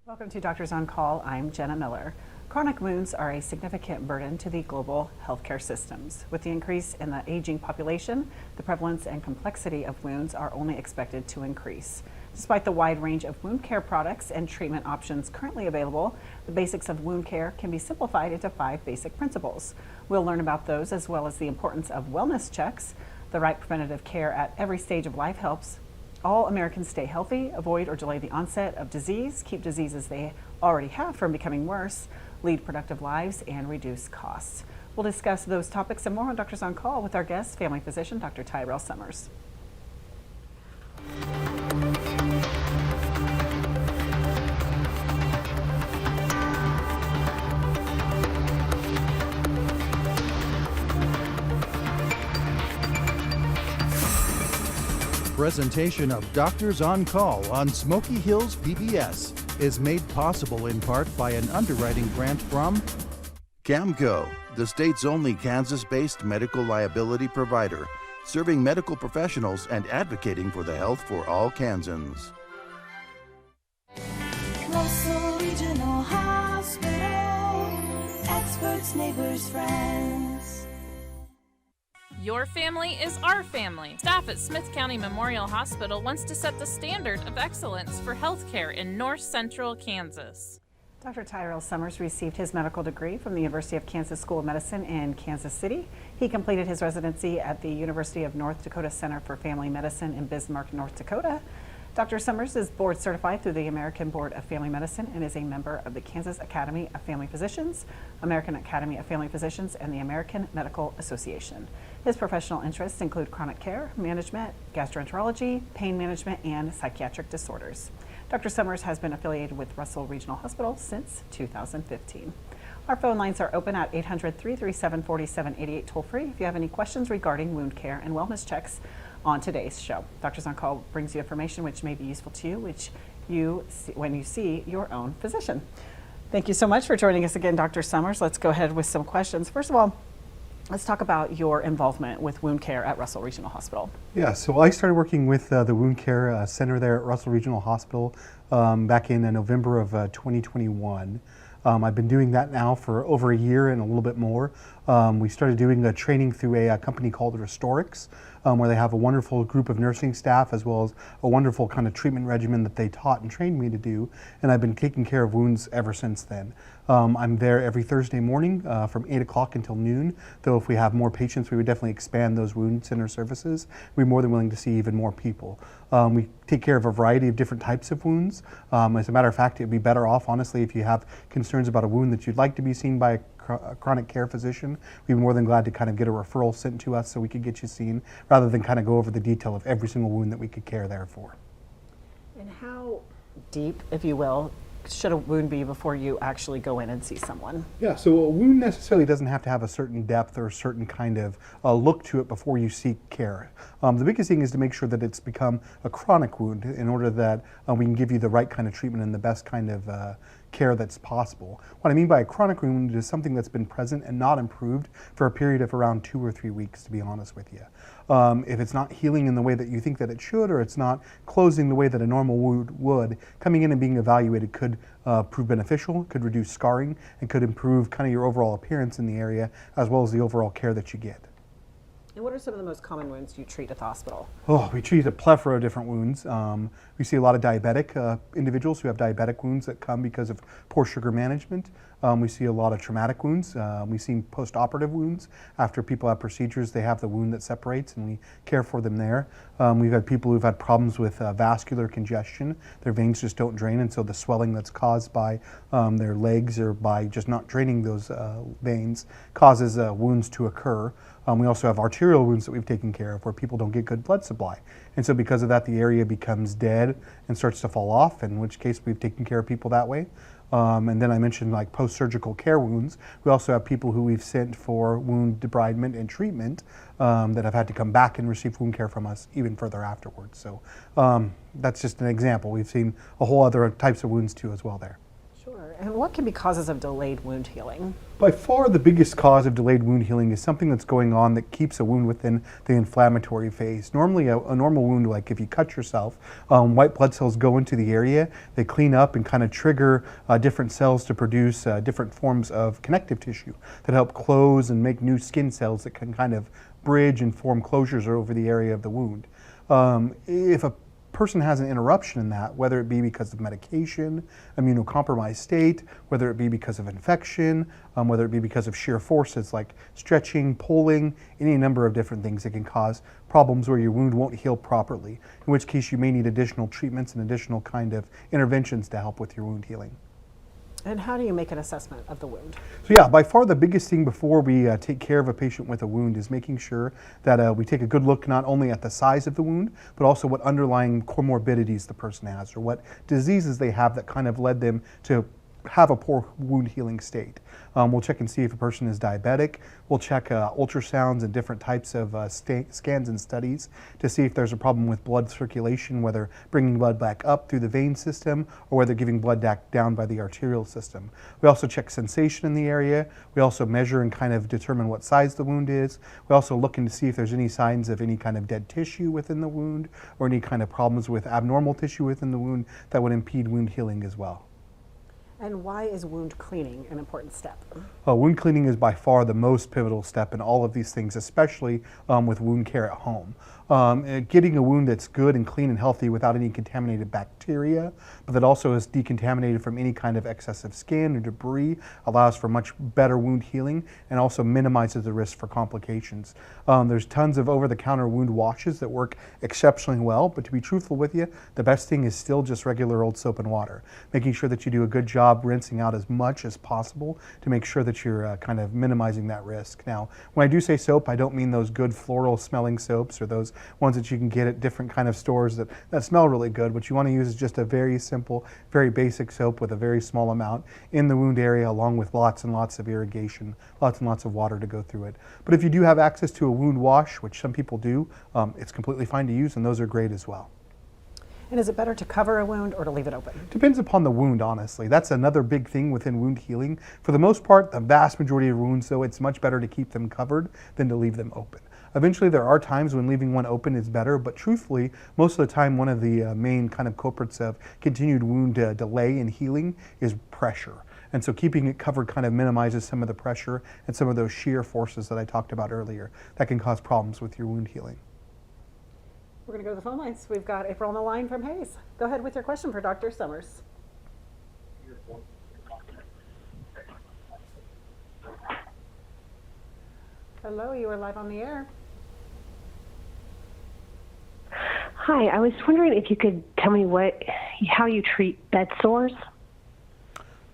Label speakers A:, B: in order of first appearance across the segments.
A: Welcome to Doctors on Call. I'm Jenna Miller. Chronic wounds are a significant burden to the global healthcare systems. With the increase in the aging population, the prevalence and complexity of wounds are only expected to increase. Despite the wide range of wound care products and treatment options currently available, the basics of wound care can be simplified into 5 basic principles. We'll learn about those as well as the importance of wellness checks. The right preventative care at every stage of life helps all Americans stay healthy, avoid or delay the onset of disease, keep diseases they already have from becoming worse, lead productive lives, and reduce costs. We'll discuss those topics and more on Doctors on Call with our guest, family physician, Dr. Tyrel Somers.
B: Presentation of Doctors on Call on Smoky Hills PBS is made possible in part by an underwriting grant from CAMCO, the state's only Kansas-based medical liability provider, serving medical professionals and advocating for the health for all Kansans.
C: Russell Regional Hospital, experts, neighbors, friends.
D: Your family is our family. Staff at Smith County Memorial Hospital wants to set the standard of excellence for healthcare in North Central Kansas.
A: Dr. Tyrel Somers received his medical degree from the University of Kansas School of Medicine in Kansas City. He completed his residency at the University of North Dakota Center for Family Medicine in Bismarck, North Dakota. Dr. Somers is board certified through the American Board of Family Medicine and is a member of the Kansas Academy of Family Physicians, American Academy of Family Physicians, and the American Medical Association. His professional interests include chronic care management, gastroenterology, pain management, and psychiatric disorders. Dr. Somers has been affiliated with Russell Regional Hospital since 2015. Our phone lines are open at 800-337-4788 toll-free if you have any questions regarding wound care and wellness checks on today's show. Doctors on Call brings you information which may be useful to you, which you see when you see your own physician. Thank you so much for joining us again, Dr. Somers. Let's go ahead with some questions. First of all, let's talk about your involvement with wound care at Russell Regional Hospital.
E: Yeah, so I started working with the wound care center there at Russell Regional Hospital back in November of 2021. I've been doing that now for over a year and a little bit more. We started doing a training through a company called Restorix, where they have a wonderful group of nursing staff as well as a wonderful kind of treatment regimen that they taught and trained me to do, and I've been taking care of wounds ever since then. I'm there every Thursday morning from 8 o'clock until noon, though if we have more patients we would definitely expand those wound center services. We're more than willing to see even more people. We take care of a variety of different types of wounds. As a matter of fact, it would be better off, honestly, if you have concerns about a wound that you'd like to be seen by a chronic care physician, we'd be more than glad to kind of get a referral sent to us so we could get you seen, rather than kind of go over the detail of every single wound that we could care there for.
A: And how deep, if you will, should a wound be before you actually go in and see someone?
E: Yeah, so a wound necessarily doesn't have to have a certain depth or a certain kind of look to it before you seek care. The biggest thing is to make sure that it's become a chronic wound in order that we can give you the right kind of treatment and the best kind of care that's possible. What I mean by a chronic wound is something that's been present and not improved for a period of around 2 or 3 weeks, to be honest with you. If it's not healing in the way that you think that it should, or it's not closing the way that a normal wound would, coming in and being evaluated could prove beneficial, could reduce scarring, and could improve kind of your overall appearance in the area, as well as the overall care that you get.
A: And what are some of the most common wounds you treat at the hospital?
E: Oh, we treat a plethora of different wounds. We see a lot of diabetic individuals who have diabetic wounds that come because of poor sugar management. We see a lot of traumatic wounds. We see post-operative wounds. After people have procedures, they have the wound that separates, and we care for them there. We've had people who've had problems with vascular congestion. Their veins just don't drain, and so the swelling that's caused by their legs or by just not draining those veins causes wounds to occur. We also have arterial wounds that we've taken care of where people don't get good blood supply. And so because of that, the area becomes dead and starts to fall off, in which case we've taken care of people that way. And then I mentioned like post-surgical care wounds. We also have people who we've sent for wound debridement and treatment that have had to come back and receive wound care from us even further afterwards. So that's just an example. We've seen a whole other types of wounds too as well there.
A: Sure. And what can be causes of delayed wound healing?
E: By far the biggest cause of delayed wound healing is something that's going on that keeps a wound within the inflammatory phase. Normally a normal wound, like if you cut yourself, white blood cells go into the area, they clean up and kind of trigger different cells to produce different forms of connective tissue that help close and make new skin cells that can kind of bridge and form closures over the area of the wound. If a person has an interruption in that, whether it be because of medication, immunocompromised state, whether it be because of infection, whether it be because of shear forces like stretching, pulling, any number of different things that can cause problems where your wound won't heal properly, in which case you may need additional treatments and additional kind of interventions to help with your wound healing.
A: And how do you make an assessment of the wound?
E: So yeah, by far the biggest thing before we take care of a patient with a wound is making sure that we take a good look not only at the size of the wound, but also what underlying comorbidities the person has or what diseases they have that kind of led them to have a poor wound healing state. We'll check and see if a person is diabetic. We'll check ultrasounds and different types of scans and studies to see if there's a problem with blood circulation, whether bringing blood back up through the vein system or whether giving blood back down by the arterial system. We also check sensation in the area. We also measure and kind of determine what size the wound is. We also look in to see if there's any signs of any kind of dead tissue within the wound or any kind of problems with abnormal tissue within the wound that would impede wound healing as well.
A: And why is wound cleaning an important step?
E: Wound cleaning is by far the most pivotal step in all of these things, especially with wound care at home. Getting a wound that's good and clean and healthy without any contaminated bacteria, but that also is decontaminated from any kind of excessive skin or debris, allows for much better wound healing and also minimizes the risk for complications. There's tons of over-the-counter wound washes that work exceptionally well, but to be truthful with you, the best thing is still just regular old soap and water. Making sure that you do a good job rinsing out as much as possible to make sure that you're kind of minimizing that risk. Now, when I do say soap, I don't mean those good floral smelling soaps or those ones that you can get at different kind of stores that smell really good. What you want to use is just a very simple, very basic soap with a very small amount in the wound area, along with lots and lots of irrigation, lots and lots of water to go through it. But if you do have access to a wound wash, which some people do, it's completely fine to use, and those are great as well.
A: And is it better to cover a wound or to leave it open?
E: Depends upon the wound, honestly. That's another big thing within wound healing. For the most part, the vast majority of wounds, though, it's much better to keep them covered than to leave them open. Eventually, there are times when leaving one open is better, but truthfully, most of the time, one of the main kind of culprits of continued wound delay in healing is pressure. And so keeping it covered kind of minimizes some of the pressure and some of those shear forces that I talked about earlier that can cause problems with your wound healing.
A: We're going to go to the phone lines. We've got April on the line from Hayes. Go ahead with your question for Dr. Somers. Hello, you are live on the air.
F: Hi, I was wondering if you could tell me how you treat bed sores.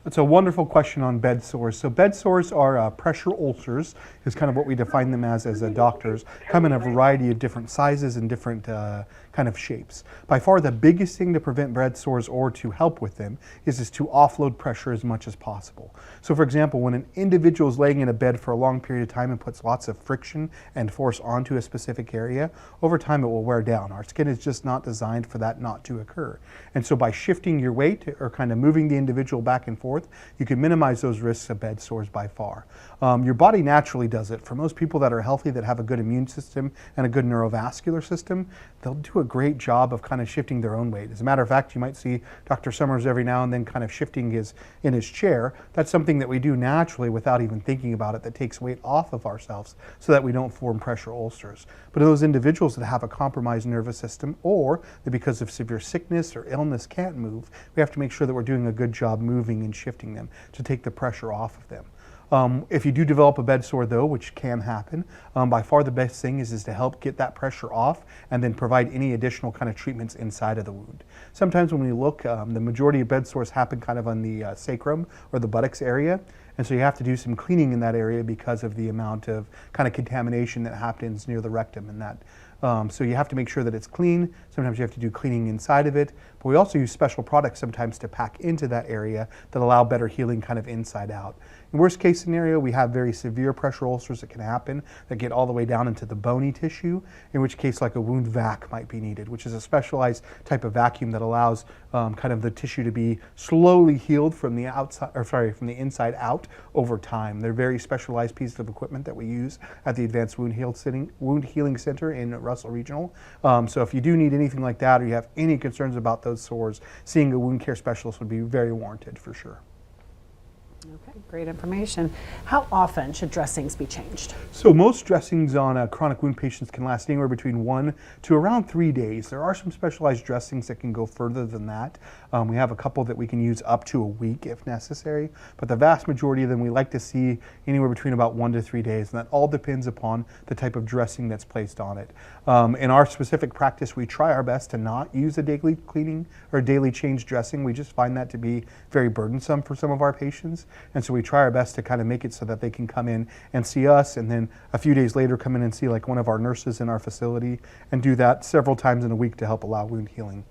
E: That's a wonderful question on bed sores. So bed sores are pressure ulcers, is kind of what we define them as doctors. Come in a variety of different sizes and different kind of shapes. By far the biggest thing to prevent bed sores or to help with them is to offload pressure as much as possible. So for example, when an individual is laying in a bed for a long period of time and puts lots of friction and force onto a specific area, over time it will wear down. Our skin is just not designed for that not to occur. And so by shifting your weight or kind of moving the individual back and forth, you can minimize those risks of bed sores by far. Your body naturally does it. For most people that are healthy, that have a good immune system and a good neurovascular system, they'll do a great job of kind of shifting their own weight. As a matter of fact, you might see Dr. Somers every now and then kind of shifting in his chair. That's something that we do naturally without even thinking about it, that takes weight off of ourselves so that we don't form pressure ulcers. But those individuals that have a compromised nervous system or that because of severe sickness or illness can't move, we have to make sure that we're doing a good job moving and shifting them to take the pressure off of them. If you do develop a bed sore though, which can happen, by far the best thing is to help get that pressure off and then provide any additional kind of treatments inside of the wound. Sometimes when we look, the majority of bed sores happen kind of on the sacrum or the buttocks area. And so you have to do some cleaning in that area because of the amount of kind of contamination that happens near the rectum and that. So you have to make sure that it's clean. Sometimes you have to do cleaning inside of it. But we also use special products sometimes to pack into that area that allow better healing kind of inside out. In worst case scenario, we have very severe pressure ulcers that can happen that get all the way down into the bony tissue, in which case like a wound vac might be needed, which is a specialized type of vacuum that allows kind of the tissue to be slowly healed from the from the inside out over time. They're very specialized pieces of equipment that we use at the Advanced Wound Healing Center in Russell Regional. So if you do need anything like that, or you have any concerns about those sores, seeing a wound care specialist would be very warranted for sure.
A: Okay, great information. How often should dressings be changed?
E: So most dressings on chronic wound patients can last anywhere between 1 to around 3 days. There are some specialized dressings that can go further than that. We have a couple that we can use up to a week if necessary, but the vast majority of them we like to see anywhere between about 1 to 3 days, and that all depends upon the type of dressing that's placed on it. In our specific practice, we try our best to not use a daily cleaning or daily change dressing. We just find that to be very burdensome for some of our patients. And so we try our best to kind of make it so that they can come in and see us, and then a few days later come in and see like one of our nurses in our facility, and do that several times in a week to help allow wound healing.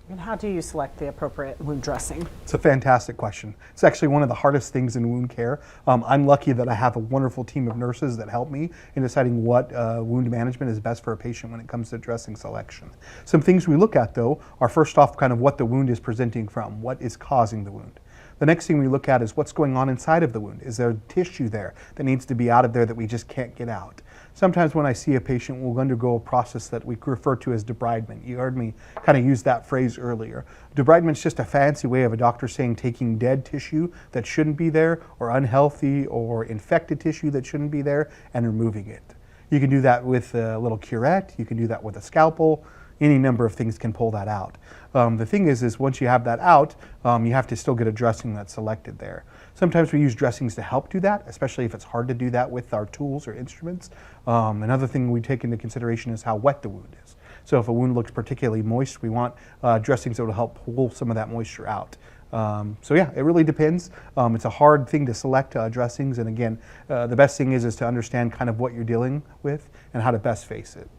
A: And how do you select the appropriate wound dressing?
E: It's a fantastic question. It's actually one of the hardest things in wound care. I'm lucky that I have a wonderful team of nurses that help me in deciding what wound management is best for a patient when it comes to dressing selection. Some things we look at though are first off kind of what the wound is presenting from, what is causing the wound. The next thing we look at is what's going on inside of the wound. Is there tissue there that needs to be out of there that we just can't get out? Sometimes when I see a patient, we'll undergo a process that we refer to as debridement. You heard me kind of use that phrase earlier. Debridement is just a fancy way of a doctor saying taking dead tissue that shouldn't be there, or unhealthy or infected tissue that shouldn't be there, and removing it. You can do that with a little curette, you can do that with a scalpel. Any number of things can pull that out. The thing is once you have that out, you have to still get a dressing that's selected there. Sometimes we use dressings to help do that, especially if it's hard to do that with our tools or instruments. Another thing we take into consideration is how wet the wound is. So if a wound looks particularly moist, we want dressings that will help pull some of that moisture out. So yeah, it really depends. It's a hard thing to select dressings, and again, the best thing is to understand kind of what you're dealing with and how to best face it.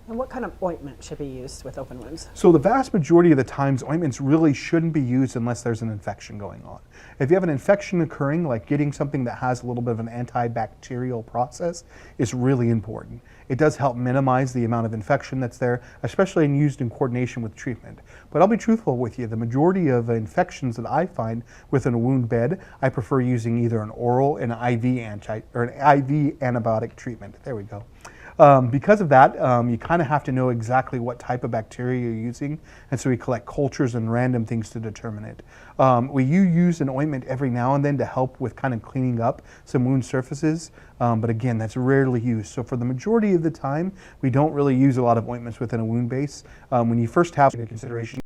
A: And what kind of ointment should be used with open wounds?
E: So the vast majority of the times, ointments really shouldn't be used unless there's an infection going on. If you have an infection occurring, like getting something that has a little bit of an antibacterial process is really important. It does help minimize the amount of infection that's there, especially when used in coordination with treatment. But I'll be truthful with you, the majority of infections that I find within a wound bed, I prefer using either an oral and an IV antibiotic treatment. There we go. Because of that, you kind of have to know exactly what type of bacteria you're using, and so we collect cultures and random things to determine it. We use an ointment every now and then to help with kind of cleaning up some wound surfaces, but again, that's rarely used. So for the majority of the time, we don't really use a lot of ointments within a wound base. When you first have a consideration,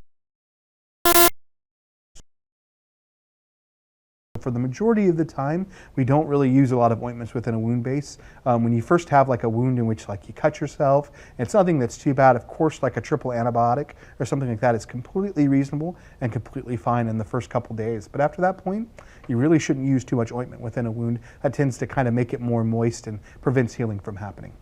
E: for the majority of the time, we don't really use a lot of ointments within a wound base. When you first have like a wound in which like you cut yourself, it's nothing that's too bad. Of course, like a triple antibiotic or something like that is completely reasonable and completely fine in the first couple days. But after that point, you really shouldn't use too much ointment within a wound. That tends to kind of make it more moist and prevents healing from happening.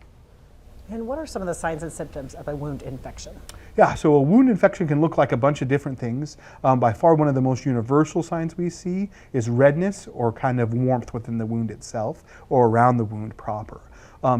A: And what are some of the signs and symptoms of a wound infection?
E: Yeah, so a wound infection can look like a bunch of different things. By far one of the most universal signs we see is redness or kind of warmth within the wound itself or around the wound proper.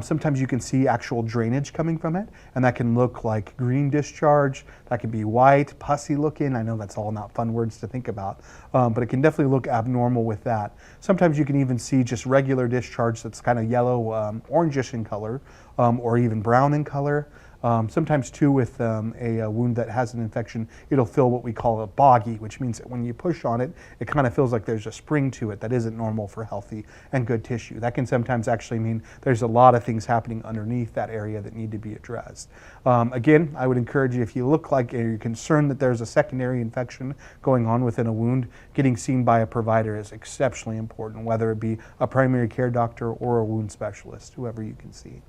E: Sometimes you can see actual drainage coming from it, and that can look like green discharge, that can be white, pussy looking. I know that's all not fun words to think about, but it can definitely look abnormal with that. Sometimes you can even see just regular discharge that's kind of yellow, orangish in color, or even brown in color. Sometimes too with a wound that has an infection, it'll feel what we call a boggy, which means that when you push on it, it kind of feels like there's a spring to it that isn't normal for healthy and good tissue. That can sometimes actually mean there's a lot of things happening underneath that area that need to be addressed. Again, I would encourage you, if you look like you're concerned that there's a secondary infection going on within a wound, getting seen by a provider is exceptionally important, whether it be a primary care doctor or a wound specialist, whoever you can see.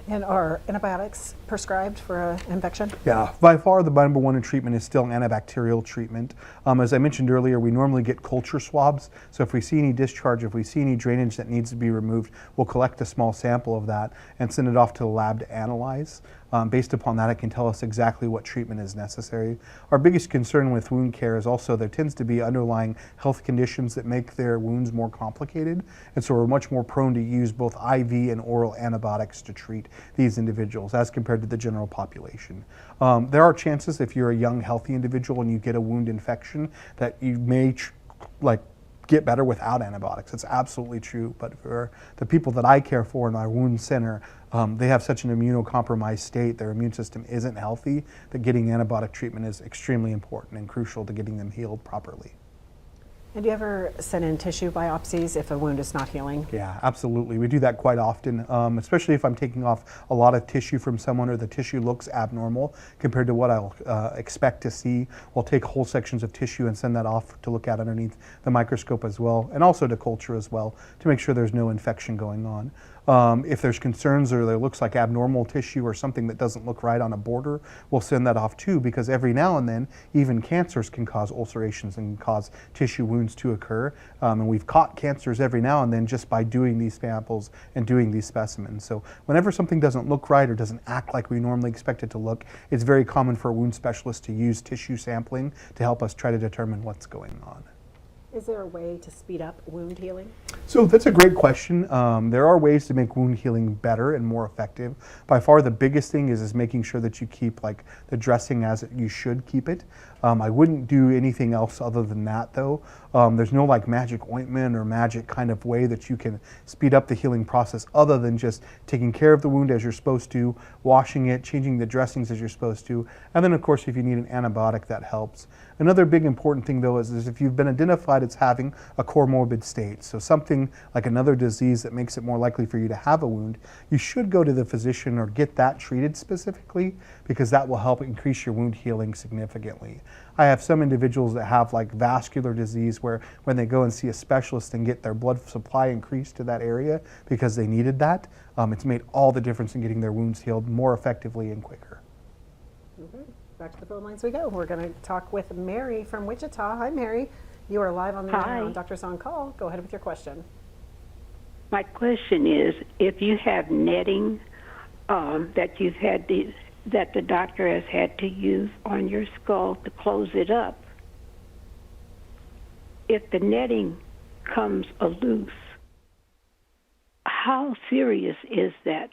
A: And are antibiotics prescribed for an infection?
E: Yeah, by far the number one in treatment is still antibacterial treatment. As I mentioned earlier, we normally get culture swabs. So if we see any discharge, if we see any drainage that needs to be removed, we'll collect a small sample of that and send it off to the lab to analyze. Based upon that, it can tell us exactly what treatment is necessary. Our biggest concern with wound care is also there tends to be underlying health conditions that make their wounds more complicated, and so we're much more prone to use both IV and oral antibiotics to treat these individuals as compared to the general population. There are chances if you're a young, healthy individual and you get a wound infection that you may get better without antibiotics. It's absolutely true. But for the people that I care for in our wound center, they have such an immunocompromised state, their immune system isn't healthy, that getting antibiotic treatment is extremely important and crucial to getting them healed properly.
A: And do you ever send in tissue biopsies if a wound is not healing?
E: Yeah, absolutely. We do that quite often, especially if I'm taking off a lot of tissue from someone or the tissue looks abnormal compared to what I'll expect to see. We'll take whole sections of tissue and send that off to look at underneath the microscope as well, and also to culture as well to make sure there's no infection going on. If there's concerns or there looks like abnormal tissue or something that doesn't look right on a border, we'll send that off too, because every now and then even cancers can cause ulcerations and cause tissue wounds to occur. And we've caught cancers every now and then just by doing these samples and doing these specimens. So whenever something doesn't look right or doesn't act like we normally expect it to look, it's very common for a wound specialist to use tissue sampling to help us try to determine what's going on.
A: Is there a way to speed up wound healing?
E: So that's a great question. There are ways to make wound healing better and more effective. By far the biggest thing is making sure that you keep the dressing as you should keep it. I wouldn't do anything else other than that though. There's no magic ointment or magic kind of way that you can speed up the healing process other than just taking care of the wound as you're supposed to, washing it, changing the dressings as you're supposed to, and then of course if you need an antibiotic that helps. Another big important thing though is if you've been identified as having a comorbid state, so something like another disease that makes it more likely for you to have a wound, you should go to the physician or get that treated specifically, because that will help increase your wound healing significantly. I have some individuals that have vascular disease where when they go and see a specialist and get their blood supply increased to that area because they needed that, it's made all the difference in getting their wounds healed more effectively and quicker.
A: Okay. Back to the phone lines we go. We're going to talk with Mary from Wichita. Hi, Mary. You are live on the air on Doctors on Call. Go ahead with your question.
G: My question is, if you have netting that the doctor has had to use on your skull to close it up, if the netting comes loose, how serious is that?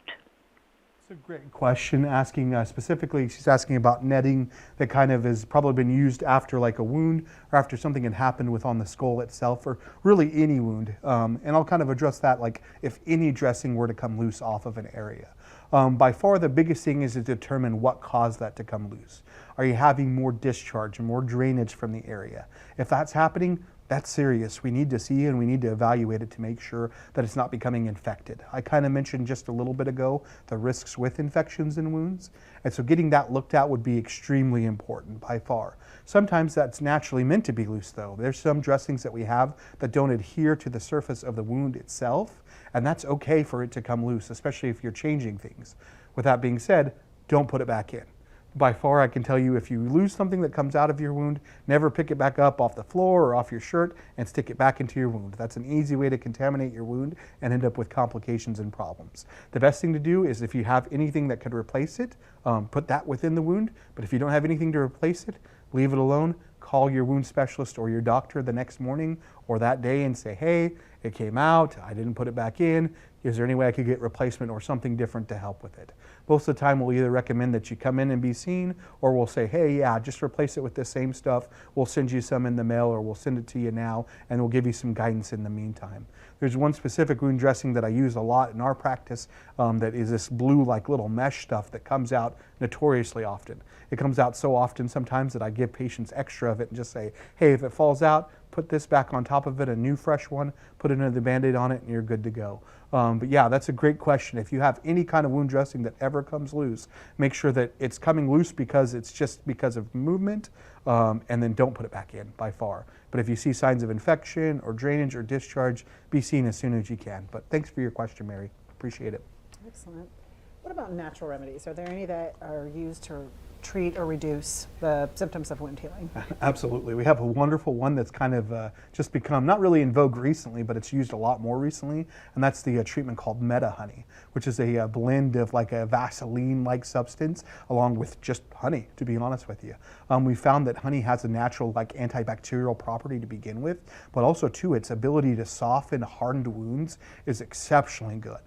E: That's a great question. Asking specifically, she's asking about netting that kind of has probably been used after a wound or after something had happened on the skull itself, or really any wound. And I'll kind of address that if any dressing were to come loose off of an area. By far the biggest thing is to determine what caused that to come loose. Are you having more discharge and more drainage from the area? If that's happening, that's serious. We need to see and we need to evaluate it to make sure that it's not becoming infected. I kind of mentioned just a little bit ago the risks with infections and wounds, and so getting that looked at would be extremely important by far. Sometimes that's naturally meant to be loose though. There's some dressings that we have that don't adhere to the surface of the wound itself, and that's okay for it to come loose, especially if you're changing things. With that being said, don't put it back in. By far, I can tell you, if you lose something that comes out of your wound, never pick it back up off the floor or off your shirt and stick it back into your wound. That's an easy way to contaminate your wound and end up with complications and problems. The best thing to do is if you have anything that could replace it, put that within the wound. But if you don't have anything to replace it, leave it alone. Call your wound specialist or your doctor the next morning or that day and say, hey, it came out, I didn't put it back in. Is there any way I could get replacement or something different to help with it? Most of the time we'll either recommend that you come in and be seen, or we'll say, hey, yeah, just replace it with the same stuff. We'll send you some in the mail, or we'll send it to you now, and we'll give you some guidance in the meantime. There's one specific wound dressing that I use a lot in our practice that is this blue little mesh stuff that comes out notoriously often. It comes out so often sometimes that I give patients extra of it and just say, hey, if it falls out, put this back on top of it, a new fresh one, put another Band-Aid on it, and you're good to go. But yeah, that's a great question. If you have any kind of wound dressing that ever comes loose, make sure that it's coming loose because it's just because of movement, and then don't put it back in by far. But if you see signs of infection or drainage or discharge, be seen as soon as you can. But thanks for your question, Mary. Appreciate it.
A: Excellent. What about natural remedies? Are there any that are used to treat or reduce the symptoms of wound healing?
E: Absolutely. We have a wonderful one that's kind of just become not really in vogue recently, but it's used a lot more recently, and that's the treatment called Meta Honey, which is a blend of like a Vaseline-like substance along with just honey, to be honest with you. We found that honey has a natural like antibacterial property to begin with, but also too its ability to soften hardened wounds is exceptionally good.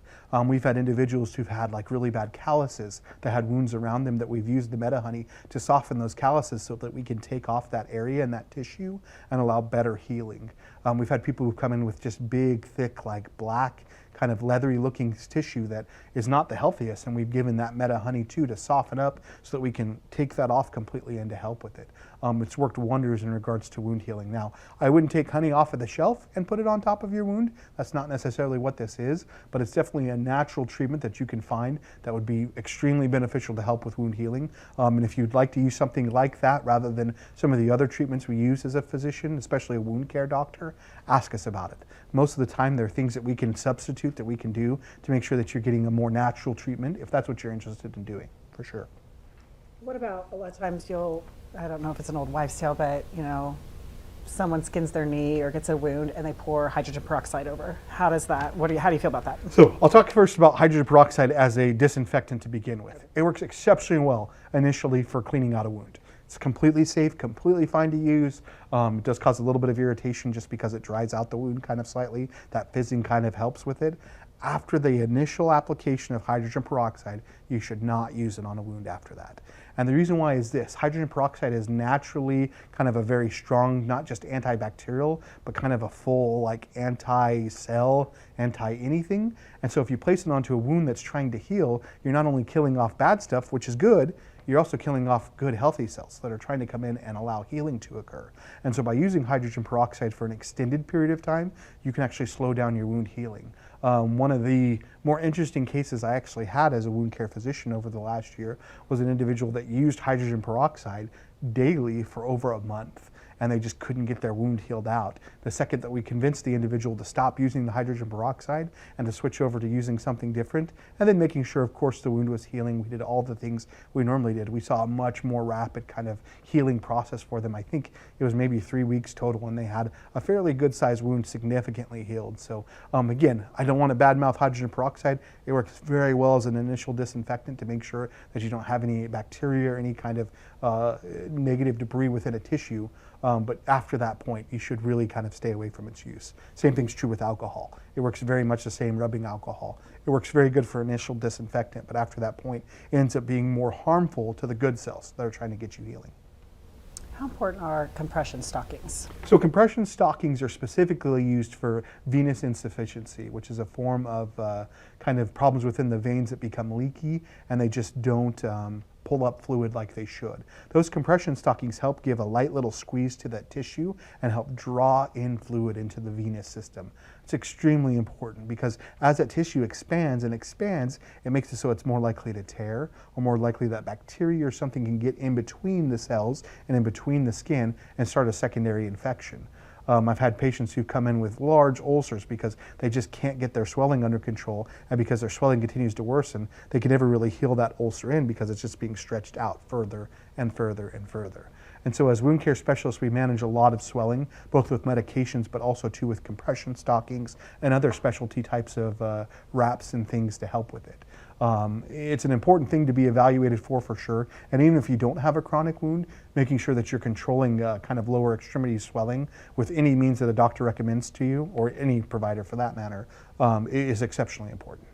E: We've had individuals who've had like really bad calluses that had wounds around them that we've used the Meta Honey to soften those calluses so that we can take off that area and that tissue and allow better healing. We've had people who come in with just big, thick, like black, kind of leathery looking tissue that is not the healthiest, and we've given that Meta Honey too to soften up so that we can take that off completely and to help with it. It's worked wonders in regards to wound healing. Now, I wouldn't take honey off of the shelf and put it on top of your wound. That's not necessarily what this is, but it's definitely a natural treatment that you can find that would be extremely beneficial to help with wound healing. And if you'd like to use something like that rather than some of the other treatments we use as a physician, especially a wound care doctor, ask us about it. Most of the time, there are things that we can substitute, that we can do to make sure that you're getting a more natural treatment if that's what you're interested in doing, for sure.
A: What about a lot of times I don't know if it's an old wives' tale, but someone skins their knee or gets a wound and they pour hydrogen peroxide over. How does that, how do you feel about that?
E: So I'll talk first about hydrogen peroxide as a disinfectant to begin with. It works exceptionally well initially for cleaning out a wound. It's completely safe, completely fine to use. It does cause a little bit of irritation just because it dries out the wound kind of slightly. That fizzing kind of helps with it. After the initial application of hydrogen peroxide, you should not use it on a wound after that. And the reason why is this: hydrogen peroxide is naturally kind of a very strong, not just antibacterial, but kind of a full like anti-cell, anti-anything. And so if you place it onto a wound that's trying to heal, you're not only killing off bad stuff, which is good, you're also killing off good healthy cells that are trying to come in and allow healing to occur. And so by using hydrogen peroxide for an extended period of time, you can actually slow down your wound healing. One of the more interesting cases I actually had as a wound care physician over the last year was an individual that used hydrogen peroxide daily for over a month, and they just couldn't get their wound healed out. The second that we convinced the individual to stop using the hydrogen peroxide and to switch over to using something different, and then making sure, of course, the wound was healing, we did all the things we normally did. We saw a much more rapid kind of healing process for them. I think it was maybe 3 weeks total, and they had a fairly good sized wound significantly healed. So again, I don't want to badmouth hydrogen peroxide. It works very well as an initial disinfectant to make sure that you don't have any bacteria or any kind of negative debris within a tissue. But after that point, you should really kind of stay away from its use. Same thing's true with alcohol. It works very much the same, rubbing alcohol. It works very good for initial disinfectant, but after that point, it ends up being more harmful to the good cells that are trying to get you healing.
A: How important are compression stockings?
E: So compression stockings are specifically used for venous insufficiency, which is a form of kind of problems within the veins that become leaky and they just don't pull up fluid like they should. Those compression stockings help give a light little squeeze to that tissue and help draw in fluid into the venous system. It's extremely important because as that tissue expands and expands, it makes it so it's more likely to tear or more likely that bacteria or something can get in between the cells and in between the skin and start a secondary infection. I've had patients who come in with large ulcers because they just can't get their swelling under control, and because their swelling continues to worsen, they can never really heal that ulcer in because it's just being stretched out further and further and further. And so as wound care specialists, we manage a lot of swelling, both with medications, but also too with compression stockings and other specialty types of wraps and things to help with it. It's an important thing to be evaluated for sure. And even if you don't have a chronic wound, making sure that you're controlling kind of lower extremity swelling with any means that a doctor recommends to you, or any provider for that matter, is exceptionally important.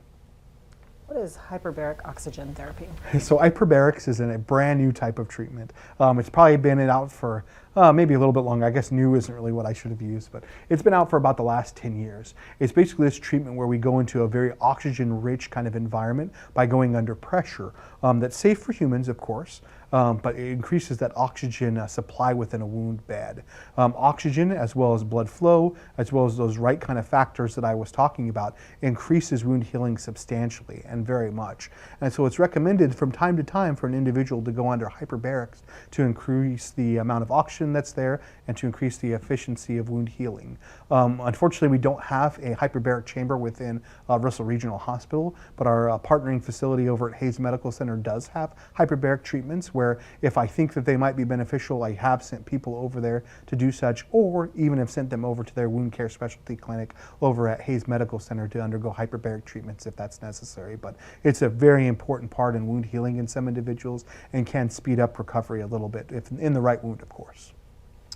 A: What is hyperbaric oxygen therapy?
E: So hyperbarics is a brand new type of treatment. It's probably been out for maybe a little bit longer. I guess new isn't really what I should have used, but it's been out for about the last 10 years. It's basically this treatment where we go into a very oxygen-rich kind of environment by going under pressure. That's safe for humans, of course, but it increases that oxygen supply within a wound bed. Oxygen, as well as blood flow, as well as those right kind of factors that I was talking about, increases wound healing substantially and very much. And so it's recommended from time to time for an individual to go under hyperbarics to increase the amount of oxygen that's there and to increase the efficiency of wound healing. Unfortunately, we don't have a hyperbaric chamber within Russell Regional Hospital, but our partnering facility over at Hayes Medical Center does have hyperbaric treatments where if I think that they might be beneficial, I have sent people over there to do such, or even have sent them over to their wound care specialty clinic over at Hayes Medical Center to undergo hyperbaric treatments if that's necessary. But it's a very important part in wound healing in some individuals and can speed up recovery a little bit, if in the right wound, of course.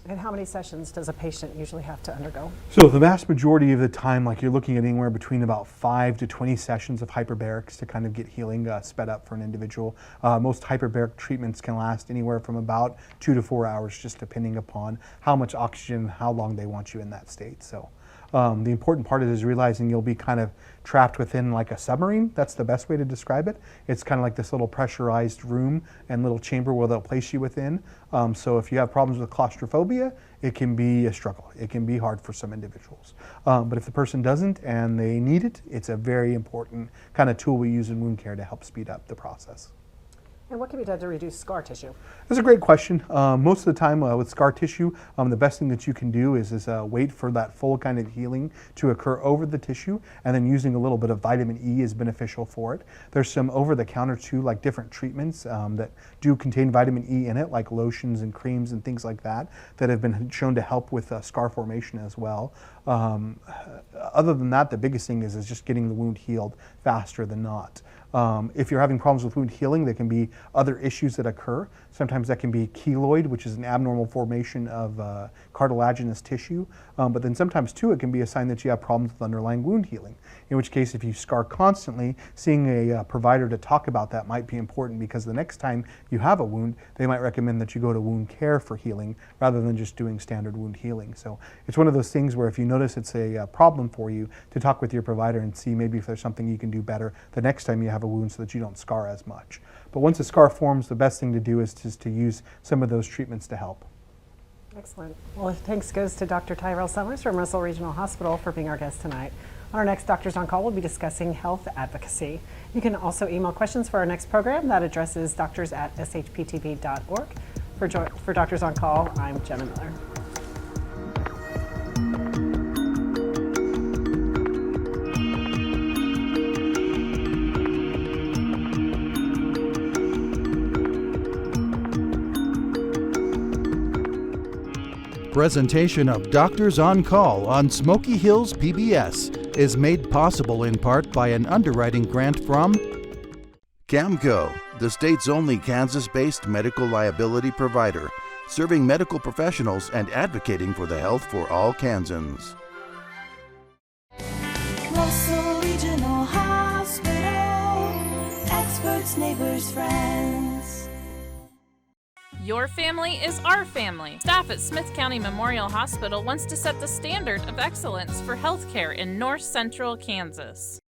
A: And how many sessions does a patient usually have to undergo?
E: So the vast majority of the time, like you're looking at anywhere between about 5 to 20 sessions of hyperbarics to kind of get healing sped up for an individual. Most hyperbaric treatments can last anywhere from about 2 to 4 hours, just depending upon how much oxygen, how long they want you in that state. So the important part is realizing you'll be kind of trapped within like a submarine. That's the best way to describe it. It's kind of like this little pressurized room and little chamber where they'll place you within. So if you have problems with claustrophobia, it can be a struggle. It can be hard for some individuals. But if the person doesn't and they need it, it's a very important kind of tool we use in wound care to help speed up the process.
A: And what can be done to reduce scar tissue?
E: That's a great question. Most of the time with scar tissue, the best thing that you can do is wait for that full kind of healing to occur over the tissue, and then using a little bit of vitamin E is beneficial for it. There's some over-the-counter too, like different treatments that do contain vitamin E in it, like lotions and creams and things like that, that have been shown to help with scar formation as well. Other than that, the biggest thing is just getting the wound healed faster than not. If you're having problems with wound healing, there can be other issues that occur. Sometimes that can be keloid, which is an abnormal formation of cartilaginous tissue. But then sometimes too, it can be a sign that you have problems with underlying wound healing. In which case, if you scar constantly, seeing a provider to talk about that might be important, because the next time you have a wound, they might recommend that you go to wound care for healing rather than just doing standard wound healing. So it's one of those things where if you notice it's a problem for you, to talk with your provider and see maybe if there's something you can do better the next time you have a wound so that you don't scar as much. But once a scar forms, the best thing to do is just to use some of those treatments to help.
A: Excellent. Well, thanks goes to Dr. Tyrel Somers from Russell Regional Hospital for being our guest tonight. On our next Doctors on Call, we'll be discussing health advocacy. You can also email questions for our next program. That address is doctors@shptv.org. For Doctors on Call, I'm Jenna Miller.
B: Presentation of Doctors on Call on Smoky Hills PBS is made possible in part by an underwriting grant from Camco, the state's only Kansas-based medical liability provider, serving medical professionals and advocating for the health for all Kansans.
C: Russell Regional Hospital. Experts, neighbors, friends.
D: Your family is our family. Staff at Smith County Memorial Hospital wants to set the standard of excellence for healthcare in north central Kansas.